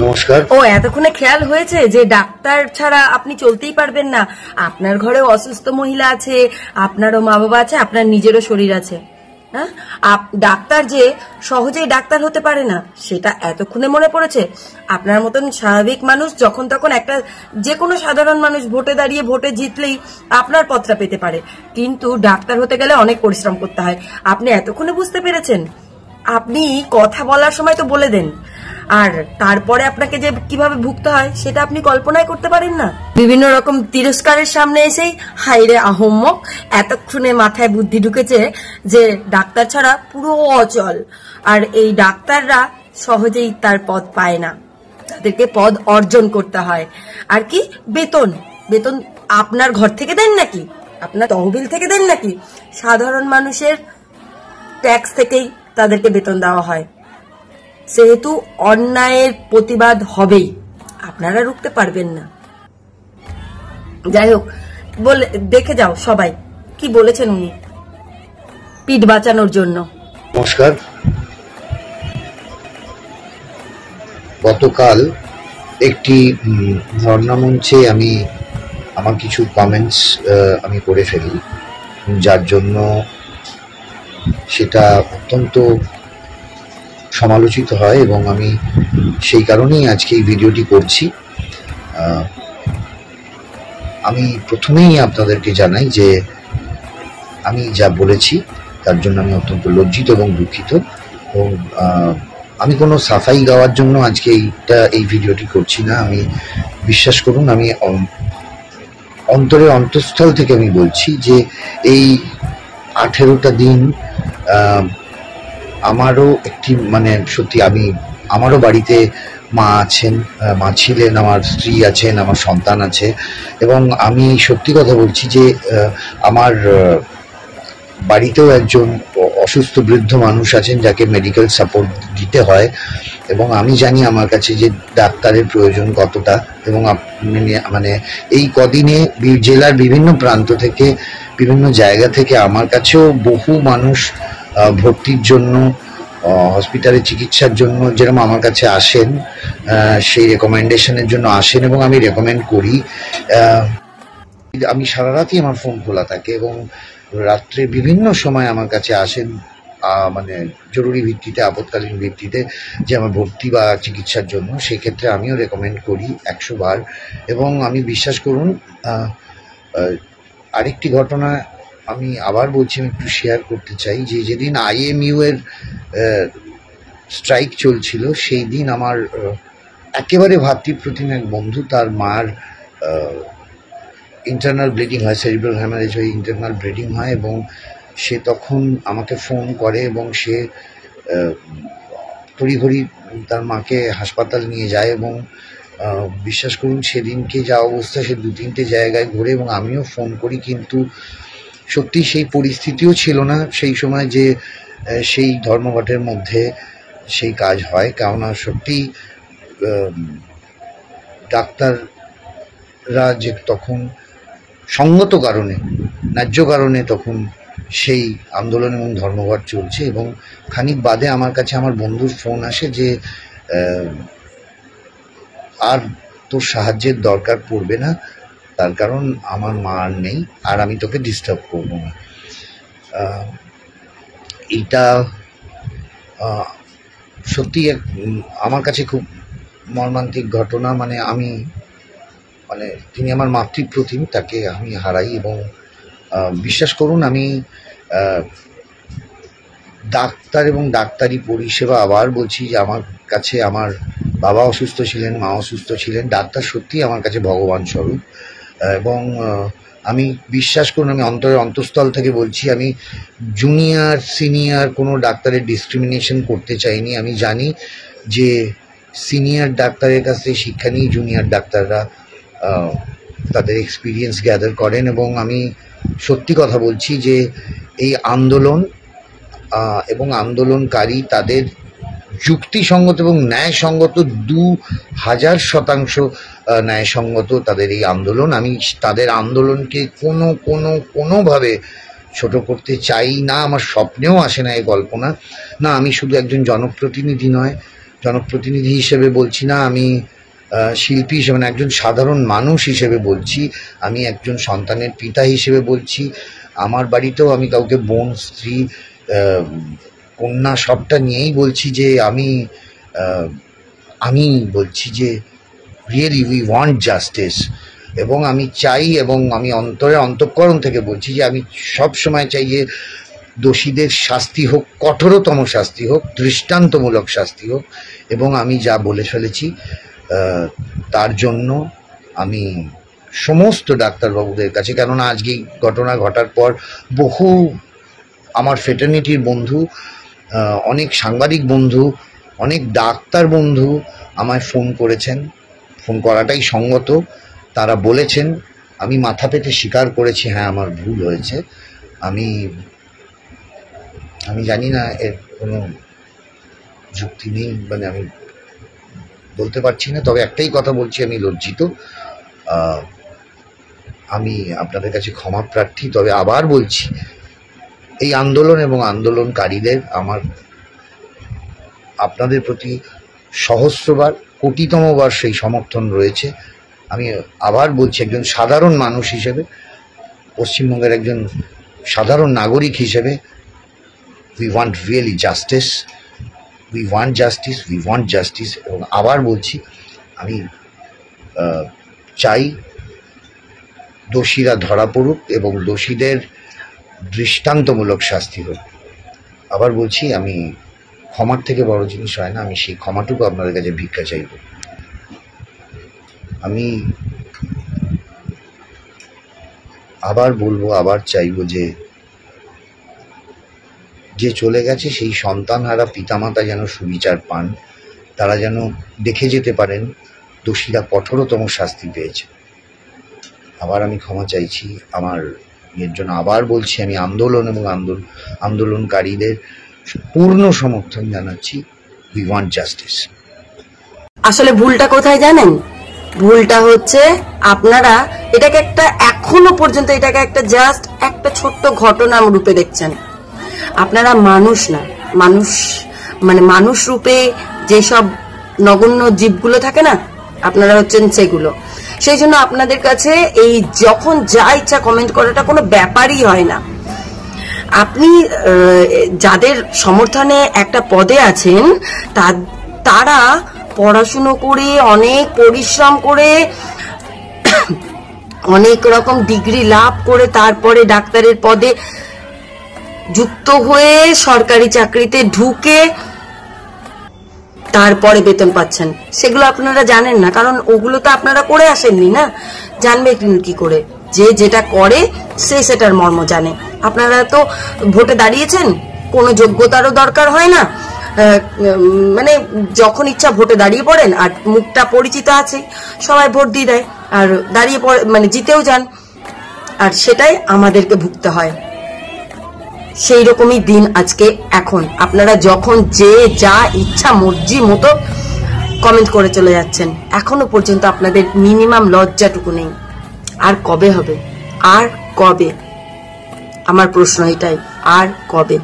নমস্কার। ও এতক্ষণে খেয়াল হয়েছে যে ডাক্তার ছাড়া আপনি চলতেই পারবেন না। আপনার ঘরে অসুস্থ মহিলা আছে, আপনারও মা বাবা আছে, আপনার নিজেরও শরীর আছে। হ্যাঁ, ডাক্তার যে সহজেই ডাক্তার হতে পারে না সেটা এতক্ষণে মনে পড়েছে? আপনার মতন স্বাভাবিক মানুষ যখন তখন একটা যে কোনো সাধারণ মানুষ ভোটে দাঁড়িয়ে ভোটে জিতলেই আপনার পদটা পেতে পারে, কিন্তু ডাক্তার হতে গেলে অনেক পরিশ্রম করতে হয়। আপনি এতক্ষণে বুঝতে পেরেছেন? আপনি কথা বলার সময় তো বলে দেন, আর তারপরে আপনাকে যে কিভাবে ভুগতে হয় সেটা আপনি কল্পনাই করতে পারেন না। বিভিন্ন রকম তিরস্কারের সামনে এসেই হাইরে আহম্মক, এতক্ষণে মাথায় বুদ্ধি ঢুকেছে যে ডাক্তার ছাড়া পুরো অচল, আর এই ডাক্তাররা সহজেই তার পদ পায় না, তাদেরকে পদ অর্জন করতে হয়। আর কি বেতন? বেতন আপনার ঘর থেকে দেন নাকি? আপনার তহবিল থেকে দেন নাকি? সাধারণ মানুষের ট্যাক্স থেকেই তাদেরকে বেতন দেওয়া হয়। সেহেতু অন্যায়ের প্রতিবাদ হবেই, আপনারা রুখতে পারবেন না। যাই হোক, বলে দেখে যাও সবাই কি বলেছেন উনি পিঠ বাঁচানোর জন্য। নমস্কার। গতকাল একটি ধর্ণা মঞ্চে আমি আমার কিছু কমেন্টস আমি করে ফেলি, যার জন্য সেটা অত্যন্ত সমালোচিত হয়, এবং আমি সেই কারণেই আজকে এই ভিডিওটি করছি। আমি প্রথমেই আপনাদেরকে জানাই যে আমি যা বলেছি তার জন্য আমি অত্যন্ত লজ্জিত এবং দুঃখিত, এবং আমি কোনো সাফাই গাওয়ার জন্য আজকে এই ভিডিওটি করছি না। আমি বিশ্বাস করুন, আমি অন্তঃস্থল থেকে আমি বলছি যে এই 18টা দিন আমারও একটি সত্যি আমারও বাড়িতে মা আছেন, মা ছিলেন, আমার স্ত্রী আছেন, আমার সন্তান আছে, এবং আমি সত্যি কথা বলছি যে আমার বাড়িতেও একজন অসুস্থ বৃদ্ধ মানুষ আছেন যাকে মেডিকেল সাপোর্ট দিতে হয়, এবং আমি জানি আমার কাছে যে ডাক্তারের প্রয়োজন কতটা। এবং এই কদিনে জেলার বিভিন্ন প্রান্ত থেকে, বিভিন্ন জায়গা থেকে আমার কাছেও বহু মানুষ ভর্তির জন্য, হসপিটালে চিকিৎসার জন্য যেরকম আমার কাছে আসেন, সেই রেকমেন্ডেশনের জন্য আসেন, এবং আমি রেকমেন্ড করি। আমি সারা রাতই আমার ফোন খোলা থাকে, এবং রাত্রে বিভিন্ন সময় আমার কাছে আসেন জরুরি ভিত্তিতে, আপৎকালীন ভিত্তিতে যে আমার ভর্তি বা চিকিৎসার জন্য। সেক্ষেত্রে আমিও রেকমেন্ড করি 100 বার। এবং আমি বিশ্বাস করুন, আরেকটি ঘটনা আমি আবার বলছি, আমি একটু শেয়ার করতে চাই যে যেদিন IMU এর স্ট্রাইক চলছিল, সেই দিন আমার একেবারে ভাতৃপ্রতিম এক বন্ধু, তার মার ইন্টারনাল ব্লিডিং হয়, সেরিব্রাল হ্যামারেজ হয়ে ইন্টারনাল ব্লিডিং হয়, এবং সে তখন আমাকে ফোন করে, এবং সে তড়িঘড়ি তার মাকে হাসপাতাল নিয়ে যায়। এবং বিশ্বাস করুন, সেদিনকে যা অবস্থা, সে 2-3টে জায়গায় ঘুরে, এবং আমিও ফোন করি, কিন্তু সত্যি সেই পরিস্থিতিও ছিল না সেই সময় যে সেই ধর্মঘটের মধ্যে সেই কাজ হয়। কেননা সত্যি ডাক্তাররা যে তখন সঙ্গত কারণে, ন্যায্য কারণে তখন সেই আন্দোলন এবং ধর্মঘট চলছে, এবং খানিক বাদে আমার কাছে আমার বন্ধুর ফোন আসে যে আর তোর সাহায্যের দরকার পড়বে না, তার কারণ আমার মা আর নেই, আর আমি তোকে ডিস্টার্ব করব না। এইটা সত্যি আমার কাছে খুব মর্মান্তিক ঘটনা। আমি তিনি আমার মাতৃপ্রতিম, তাকে আমি হারাই। এবং বিশ্বাস করুন, আমি ডাক্তার এবং ডাক্তারি পরিষেবা, আবার বলছি যে আমার কাছে আমার বাবা অসুস্থ ছিলেন, মা অসুস্থ ছিলেন, ডাক্তার সত্যি আমার কাছে ভগবান স্বরূপ। এবং আমি বিশ্বাস করুন, আমি অন্তঃস্থল থেকে বলছি, আমি জুনিয়র সিনিয়র কোনো ডাক্তারের ডিসক্রিমিনেশন করতে চাইনি। আমি জানি যে সিনিয়র ডাক্তারের কাছ থেকে শিক্ষা নিয়ে জুনিয়র ডাক্তাররা তাদের এক্সপিরিয়েন্স গ্যাদার করেন, এবং আমি সত্যি কথা বলছি যে এই আন্দোলন এবং আন্দোলনকারী তাদের যুক্তিসঙ্গত এবং ন্যায়সঙ্গত, 2000% ন্যায়সঙ্গত তাদের এই আন্দোলন। আমি তাদের আন্দোলনকে কোনোভাবে ছোট করতে চাই না, আমার স্বপ্নেও আসে না এই কল্পনা। না, আমি শুধু একজন জনপ্রতিনিধি নয়, জনপ্রতিনিধি হিসেবে বলছি না, আমি শিল্পী হিসেবে না, একজন সাধারণ মানুষ হিসেবে বলছি, আমি একজন সন্তানের পিতা হিসেবে বলছি। আমার বাড়িতেও আমি কাউকে বোন, স্ত্রী, কন্যা সবটা নিয়েই বলছি যে আমি বলছি যে রিয়েলি উই ওয়ান্ট জাস্টিস, এবং আমি চাই, এবং আমি অন্তঃকরণ থেকে বলছি যে আমি সব সময় চাই যে দোষীদের শাস্তি হোক, কঠোরতম শাস্তি হোক, দৃষ্টান্তমূলক শাস্তি হোক। এবং আমি যা বলে ফেলেছি তার জন্য আমি সমস্ত ডাক্তারবাবুদের কাছে, কেননা আজকে ঘটনা ঘটার পর বহু আমার ফ্রেটার্নিটির বন্ধু, অনেক সাংবাদিক বন্ধু, অনেক ডাক্তার বন্ধু আমায় ফোন করেছেন, ফোন করাটাই সঙ্গত। তারা বলেছেন, আমি মাথা পেতে স্বীকার করেছি, হ্যাঁ আমার ভুল হয়েছে। আমি জানি না এর কোনো যুক্তি নেই, মানে আমি বলতে পারছি না, তবে একটাই কথা বলছি, আমি লজ্জিত, আমি আপনাদের কাছে ক্ষমা প্রার্থী। তবে আবার বলছি, এই আন্দোলন এবং আন্দোলনকারীদের আমার আপনাদের প্রতি সহস্রবার, কোটিতমবার সেই সমর্থন রয়েছে। আমি আবার বলছি, একজন সাধারণ মানুষ হিসেবে, পশ্চিমবঙ্গের একজন সাধারণ নাগরিক হিসেবে, we want really justice, we want justice, we want justice. এবং আবার বলছি, আমি চাই দোষীরা ধরা পড়ুক এবং দোষীদের দৃষ্টান্তমূলক শাস্তি হোক। আবার বলছি, আমি ক্ষমার থেকে বড় জিনিস হয় না, আমি সেই ক্ষমাটুকু আপনাদের কাছে ভিক্ষা চাইব। আমি আবার বলবো, আবার চাইব যে চলে গেছে সেই সন্তানহারা পিতামাতা যেন সুবিচার পান, তারা যেন দেখে যেতে পারেন দোষীরা কঠোরতম শাস্তি পেয়েছে। আবার আমি ক্ষমা চাইছি আমার এর জন্য। আবার বলছি, আমি আন্দোলন এবং আন্দোলনকারীদের পূর্ণ সমর্থন জানাচ্ছি। We want justice. আসলে ভুলটা কোথায় জানেন? ভুলটা হচ্ছে আপনারা এটাকে একটা, এখনো পর্যন্ত এটাকে একটা জাস্ট একটা ছোট্ট ঘটনা রূপে দেখছেন। আপনারা মানুষ না, মানুষ রূপে যেসব নগণ্য জীবগুলো থাকে না, আপনারা হচ্ছেন সেগুলো। সেই জন্য আপনাদের কাছে এই যখন যা ইচ্ছা কমেন্ট করাটা কোনো ব্যাপারই হয় না। আপনি যাদের সমর্থনে একটা পদে আছেন, তারা পড়াশুনো করে, অনেক পরিশ্রম করে, অনেক রকম ডিগ্রি লাভ করে তারপরে ডাক্তারের পদে যুক্ত হয়ে সরকারি চাকরিতে ঢুকে তারপরে বেতন পাচ্ছেন। সেগুলো আপনারা জানেন না, কারণ ওগুলো তো আপনারা করে আসেননি না। জানবে কি করে? যে যেটা করে সে সেটার মর্ম জানে। আপনারা তো ভোটে দাঁড়িয়েছেন, কোনো যোগ্যতারও দরকার হয় না, মানে যখন ইচ্ছা ভোটে দাঁড়িয়ে পড়েন, আর মুখটা পরিচিত আছে, সবাই ভোট দিয়ে দেয়, আর দাঁড়িয়ে পড়ে মানে জিতেও যান, আর সেটাই আমাদেরকে ভুগতে হয়। সেই রকমই দিন আজকে এখন। আপনারা যখন যে যা ইচ্ছা মর্জি মতো কমেন্ট করে চলে যাচ্ছেন, এখনো পর্যন্ত আপনাদের মিনিমাম লজ্জাটুকু নেই। আর কবে হবে? আর কবে? আমার প্রশ্ন এটাই, আর কবে?